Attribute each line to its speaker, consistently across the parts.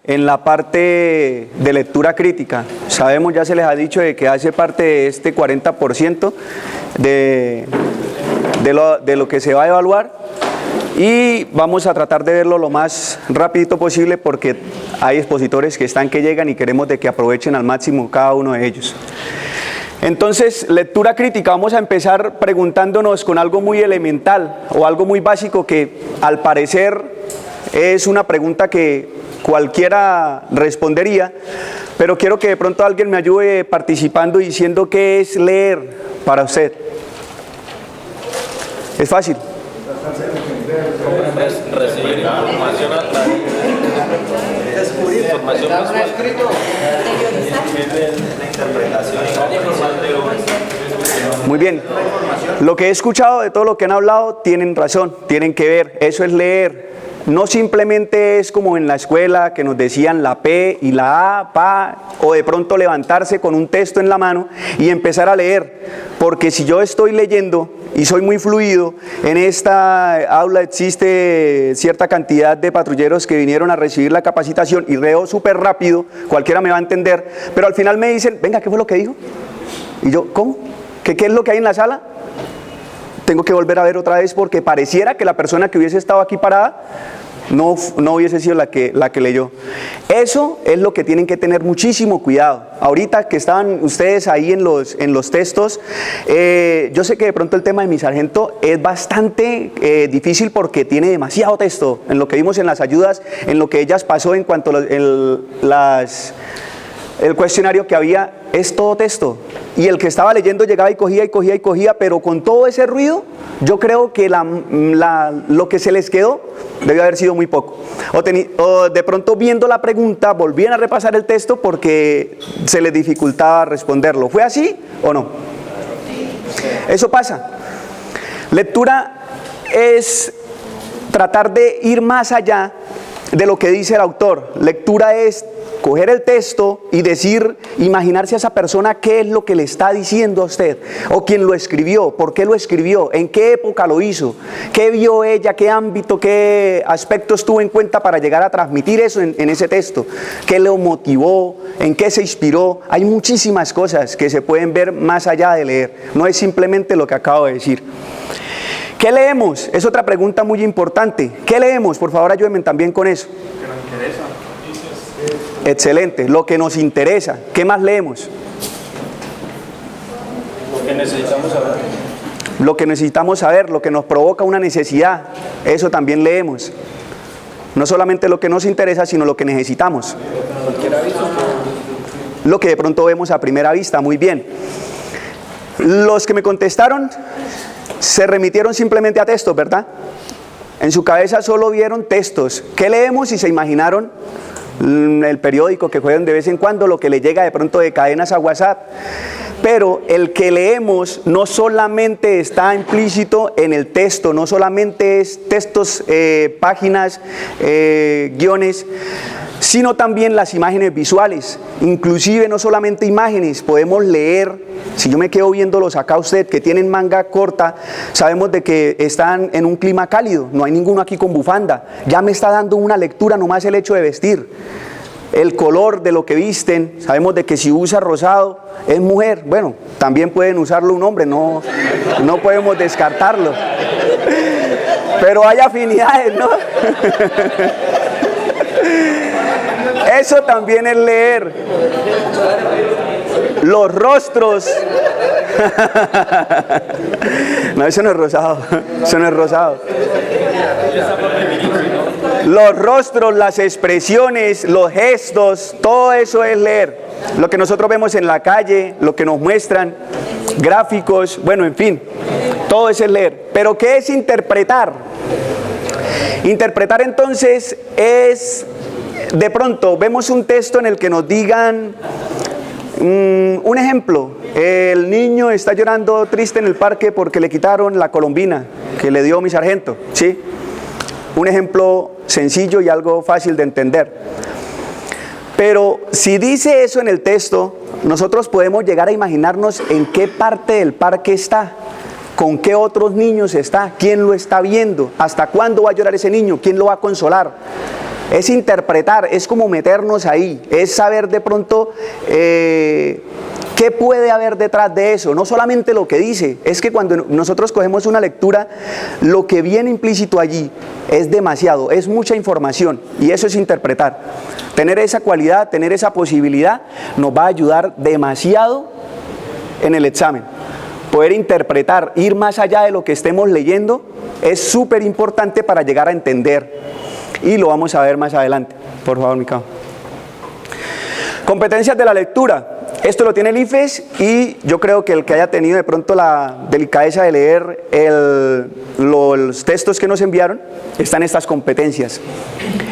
Speaker 1: en la parte de lectura crítica. Sabemos, ya se les ha dicho, de que hace parte de este 40% de lo que se va a evaluar, y vamos a tratar de verlo lo más rapidito posible porque hay expositores que llegan y queremos de que aprovechen al máximo cada uno de ellos. Entonces, lectura crítica, vamos a empezar preguntándonos con algo muy elemental o algo muy básico que al parecer es una pregunta que cualquiera respondería, pero quiero que de pronto alguien me ayude participando diciendo qué es leer para usted. Es fácil.
Speaker 2: Recibir información a través de información visual, la interpretación y
Speaker 1: muy bien. Lo que he escuchado de todo lo que han hablado tienen razón, tienen que ver, eso es leer. No simplemente es como en la escuela que nos decían la P y la A, pa, o de pronto levantarse con un texto en la mano y empezar a leer, porque si yo estoy leyendo y soy muy fluido, en esta aula existe cierta cantidad de patrulleros que vinieron a recibir la capacitación y leo súper rápido, cualquiera me va a entender, pero al final me dicen, venga, ¿qué fue lo que dijo? Y yo, ¿cómo? ¿Qué es lo que hay en la sala? Tengo que volver a ver otra vez porque pareciera que la persona que hubiese estado aquí parada no hubiese sido la que leyó. Eso es lo que tienen que tener muchísimo cuidado. Ahorita que estaban ustedes ahí en los textos, yo sé que de pronto el tema de mi sargento es bastante difícil porque tiene demasiado texto. En lo que vimos en las ayudas, en lo que ellas pasó en cuanto a el cuestionario que había, es todo texto. Y el que estaba leyendo llegaba y cogía, pero con todo ese ruido, yo creo que lo que se les quedó debió haber sido muy poco. O de pronto viendo la pregunta, volvían a repasar el texto porque se les dificultaba responderlo. ¿Fue así o no? Eso pasa. Lectura es tratar de ir más allá de lo que dice el autor. Lectura es coger el texto y decir, imaginarse a esa persona qué es lo que le está diciendo a usted, o quién lo escribió, por qué lo escribió, en qué época lo hizo, qué vio ella, qué ámbito, qué aspectos tuvo en cuenta para llegar a transmitir eso en ese texto, qué lo motivó, en qué se inspiró. Hay muchísimas cosas que se pueden ver más allá de leer, no es simplemente lo que acabo de decir. ¿Qué leemos? Es otra pregunta muy importante. ¿Qué leemos? Por favor, ayúdenme también con eso.
Speaker 2: que nos interesa.
Speaker 1: Excelente, lo que nos interesa. ¿Qué más leemos?
Speaker 2: Lo que necesitamos saber.
Speaker 1: Lo que necesitamos saber, lo que nos provoca una necesidad, eso también leemos. No solamente lo que nos interesa, sino lo que necesitamos. Lo que de pronto vemos a primera vista, muy bien. Los que me contestaron se remitieron simplemente a textos, ¿verdad? En su cabeza solo vieron textos. ¿Qué leemos? Y se imaginaron el periódico que juegan de vez en cuando, lo que le llega de pronto de cadenas a WhatsApp. Pero el que leemos no solamente está implícito en el texto, no solamente es textos, páginas, guiones, sino también las imágenes visuales. Inclusive no solamente imágenes, podemos leer, si yo me quedo viéndolos acá usted que tienen manga corta, sabemos de que están en un clima cálido, no hay ninguno aquí con bufanda, ya me está dando una lectura nomás el hecho de vestir. El color de lo que visten, sabemos de que si usa rosado es mujer, bueno, también pueden usarlo un hombre, no podemos descartarlo, pero hay afinidades, ¿no? Eso también es leer. Los rostros. No, eso no es rosado. Eso no es rosado. Los rostros, las expresiones, los gestos, todo eso es leer. Lo que nosotros vemos en la calle, lo que nos muestran, gráficos, bueno, en fin, todo eso es leer. Pero ¿qué es interpretar? Interpretar entonces es, de pronto vemos un texto en el que nos digan, un ejemplo, el niño está llorando triste en el parque porque le quitaron la colombina que le dio mi sargento, ¿sí? Un ejemplo sencillo y algo fácil de entender. Pero si dice eso en el texto, nosotros podemos llegar a imaginarnos en qué parte del parque está, con qué otros niños está, quién lo está viendo, hasta cuándo va a llorar ese niño, quién lo va a consolar. es interpretar, es como meternos ahí, es saber de pronto qué puede haber detrás de eso, no solamente lo que dice, es que cuando nosotros cogemos una lectura, lo que viene implícito allí es demasiado, es mucha información, y eso es interpretar. Tener esa cualidad, tener esa posibilidad, nos va a ayudar demasiado en el examen. Poder interpretar, ir más allá de lo que estemos leyendo, es súper importante para llegar a entender, y lo vamos a ver más adelante. Por favor, Mica. Competencias de la lectura. Esto lo tiene el IFES, y yo creo que el que haya tenido de pronto la delicadeza de leer los textos que nos enviaron, están estas competencias.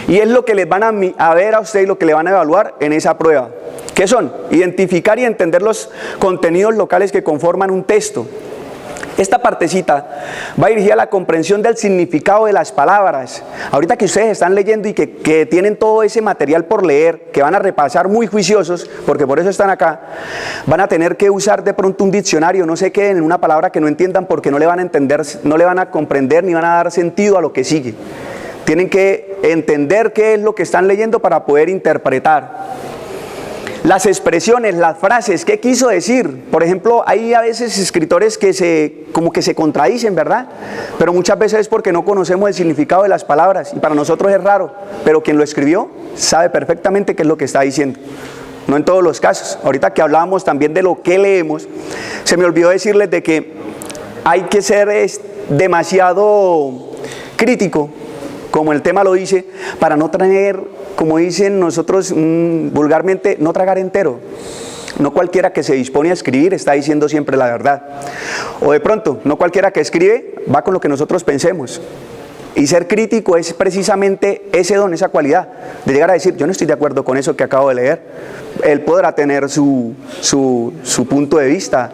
Speaker 1: Y es lo que les van a ver a ustedes y lo que le van a evaluar en esa prueba. ¿Qué son? Identificar y entender los contenidos locales que conforman un texto. Esta partecita va dirigida a la comprensión del significado de las palabras. Ahorita que ustedes están leyendo y que tienen todo ese material por leer, que van a repasar muy juiciosos, porque por eso están acá, van a tener que usar de pronto un diccionario, no se queden en una palabra que no entiendan, porque no le van a entender, no le van a comprender ni van a dar sentido a lo que sigue. Tienen que entender qué es lo que están leyendo para poder interpretar. Las expresiones, las frases, ¿qué quiso decir? Por ejemplo, hay a veces escritores que como que se contradicen, ¿verdad? Pero muchas veces es porque no conocemos el significado de las palabras, y para nosotros es raro, pero quien lo escribió sabe perfectamente qué es lo que está diciendo. No en todos los casos. Ahorita que hablábamos también de lo que leemos, se me olvidó decirles de que hay que ser demasiado crítico, como el tema lo dice, para no tener, como dicen nosotros vulgarmente, no tragar entero. No cualquiera que se dispone a escribir está diciendo siempre la verdad. O de pronto, no cualquiera que escribe va con lo que nosotros pensemos. Y ser crítico es precisamente ese don, esa cualidad, de llegar a decir, yo no estoy de acuerdo con eso que acabo de leer. Él podrá tener su punto de vista.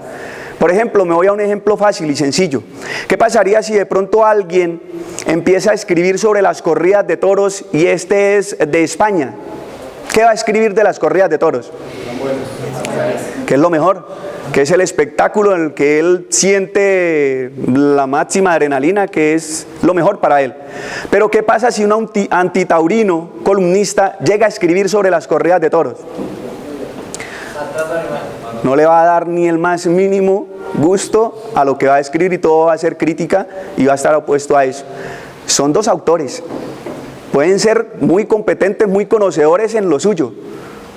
Speaker 1: Por ejemplo, me voy a un ejemplo fácil y sencillo. ¿Qué pasaría si de pronto alguien empieza a escribir sobre las corridas de toros y este es de España? ¿Qué va a escribir de las corridas de toros? ¿Qué es lo mejor? Que es el espectáculo en el que él siente la máxima adrenalina, que es lo mejor para él. Pero ¿qué pasa si un antitaurino, columnista, llega a escribir sobre las corridas de toros? No le va a dar ni el más mínimo gusto a lo que va a escribir, y todo va a ser crítica y va a estar opuesto a eso. Son dos autores, pueden ser muy competentes, muy conocedores en lo suyo,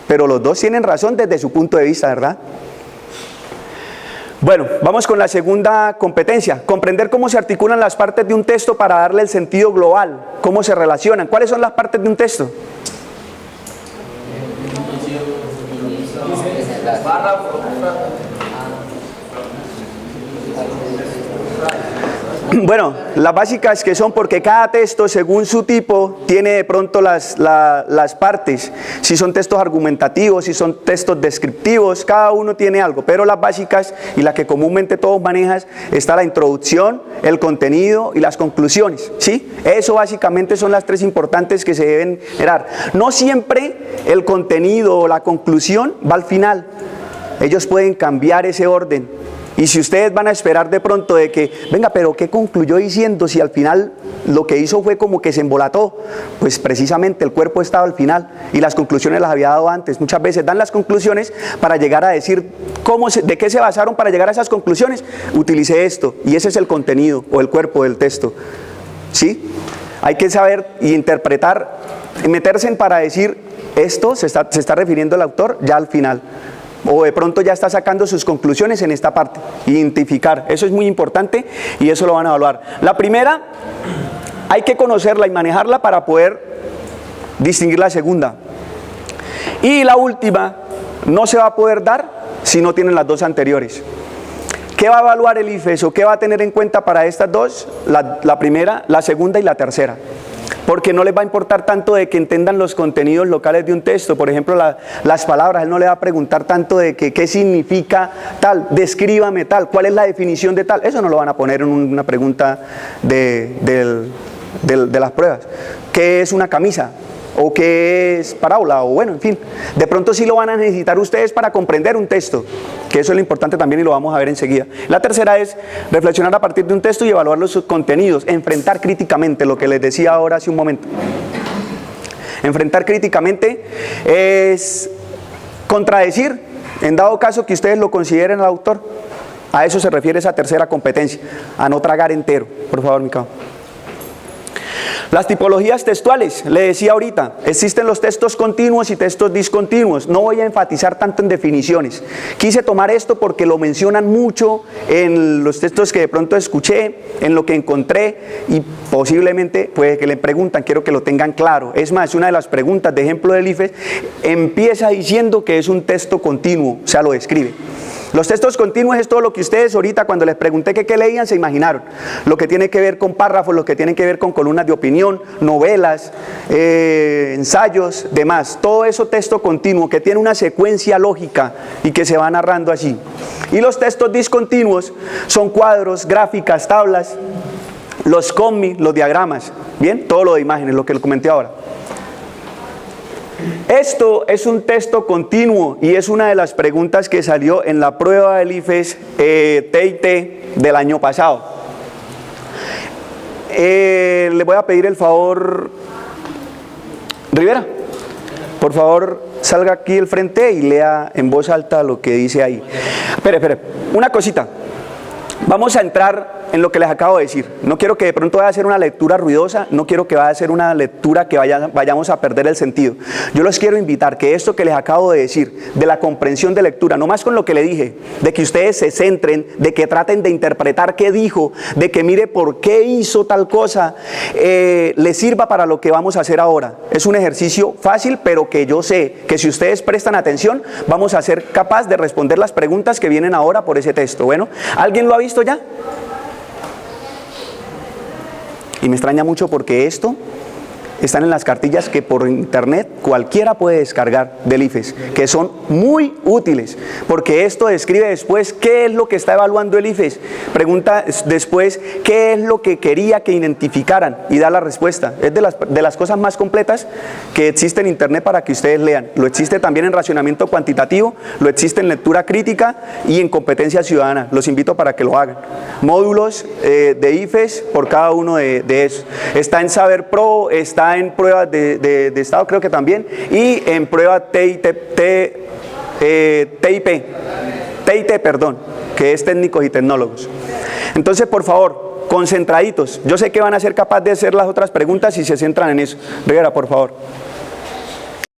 Speaker 1: pero los dos tienen razón desde su punto de vista, ¿verdad? Bueno, vamos con la segunda competencia. Comprender cómo se articulan las partes de un texto para darle el sentido global, cómo se relacionan. ¿Cuáles son las partes de un texto? Bueno, las básicas que son, porque cada texto según su tipo tiene de pronto las partes, si son textos argumentativos, si son textos descriptivos, cada uno tiene algo, pero las básicas y las que comúnmente todos manejan está la introducción, el contenido y las conclusiones, ¿sí? Eso básicamente son las tres importantes que se deben generar. No siempre el contenido o la conclusión va al final, ellos pueden cambiar ese orden. Y si ustedes van a esperar de pronto de que, venga, pero ¿qué concluyó diciendo si al final lo que hizo fue como que se embolató? Pues precisamente el cuerpo estaba al final y las conclusiones las había dado antes. Muchas veces dan las conclusiones para llegar a decir de qué se basaron para llegar a esas conclusiones. Utilicé esto, y ese es el contenido o el cuerpo del texto, ¿sí? Hay que saber y interpretar, meterse en para decir esto se está refiriendo el autor ya al final. O de pronto ya está sacando sus conclusiones en esta parte. Identificar, eso es muy importante y eso lo van a evaluar. La primera, hay que conocerla y manejarla para poder distinguir la segunda. Y la última, no se va a poder dar si no tienen las dos anteriores. ¿Qué va a evaluar el IFES o qué va a tener en cuenta para estas dos? La primera, la segunda y la tercera. Porque no les va a importar tanto de que entendan los contenidos locales de un texto. Por ejemplo, las palabras, él no le va a preguntar tanto de que qué significa tal, descríbame tal, cuál es la definición de tal. Eso no lo van a poner en una pregunta de las pruebas. ¿Qué es una camisa? ¿O qué es parábola? O bueno, en fin. De pronto sí lo van a necesitar ustedes para comprender un texto, que eso es lo importante también y lo vamos a ver enseguida. La tercera es reflexionar a partir de un texto y evaluar los contenidos, enfrentar críticamente lo que les decía ahora hace un momento. Enfrentar críticamente es contradecir, en dado caso que ustedes lo consideren al autor. A eso se refiere esa tercera competencia, a no tragar entero. Por favor, Mica. Las tipologías textuales, le decía ahorita, existen los textos continuos y textos discontinuos. No voy a enfatizar tanto en definiciones. Quise tomar esto porque lo mencionan mucho en los textos que de pronto escuché, en lo que encontré, y posiblemente puede que le preguntan, quiero que lo tengan claro. Es más, una de las preguntas de ejemplo del IFES empieza diciendo que es un texto continuo, o sea, lo describe. Los textos continuos es todo lo que ustedes ahorita cuando les pregunté que qué leían se imaginaron. Lo que tiene que ver con párrafos, lo que tiene que ver con columnas de opinión, novelas, ensayos, demás. Todo eso texto continuo que tiene una secuencia lógica y que se va narrando allí. Y los textos discontinuos son cuadros, gráficas, tablas, los cómics, los diagramas. Bien, todo lo de imágenes, lo que le comenté ahora. Esto es un texto continuo y es una de las preguntas que salió en la prueba del IFES TIT del año pasado. Le voy a pedir el favor, Rivera, por favor salga aquí al frente y lea en voz alta lo que dice ahí. Espere, una cosita. Vamos a entrar en lo que les acabo de decir. No quiero que de pronto vaya a ser una lectura ruidosa, no quiero que vaya a ser una lectura que vayamos a perder el sentido. Yo los quiero invitar que esto que les acabo de decir, de la comprensión de lectura, no más con lo que le dije, de que ustedes se centren, de que traten de interpretar qué dijo, de que mire por qué hizo tal cosa, les sirva para lo que vamos a hacer ahora. Es un ejercicio fácil, pero que yo sé que si ustedes prestan atención, vamos a ser capaces de responder las preguntas que vienen ahora por ese texto. Bueno, ¿alguien lo ha visto ya? Y me extraña mucho porque esto están en las cartillas que por internet cualquiera puede descargar del IFES, que son muy útiles, porque esto describe después qué es lo que está evaluando el IFES, pregunta después qué es lo que quería que identificaran y da la respuesta. Es de las cosas más completas que existe en internet para que ustedes lean. Lo existe también en racionamiento cuantitativo, lo existe en lectura crítica y en competencia ciudadana. Los invito para que lo hagan. Módulos de IFES por cada uno de esos. Está en Saber Pro, está en pruebas de estado creo que también, y en prueba TIT, perdón, que es técnicos y tecnólogos. Entonces, por favor, concentraditos. Yo sé que van a ser capaces de hacer las otras preguntas si se centran en eso. Rivera, por favor.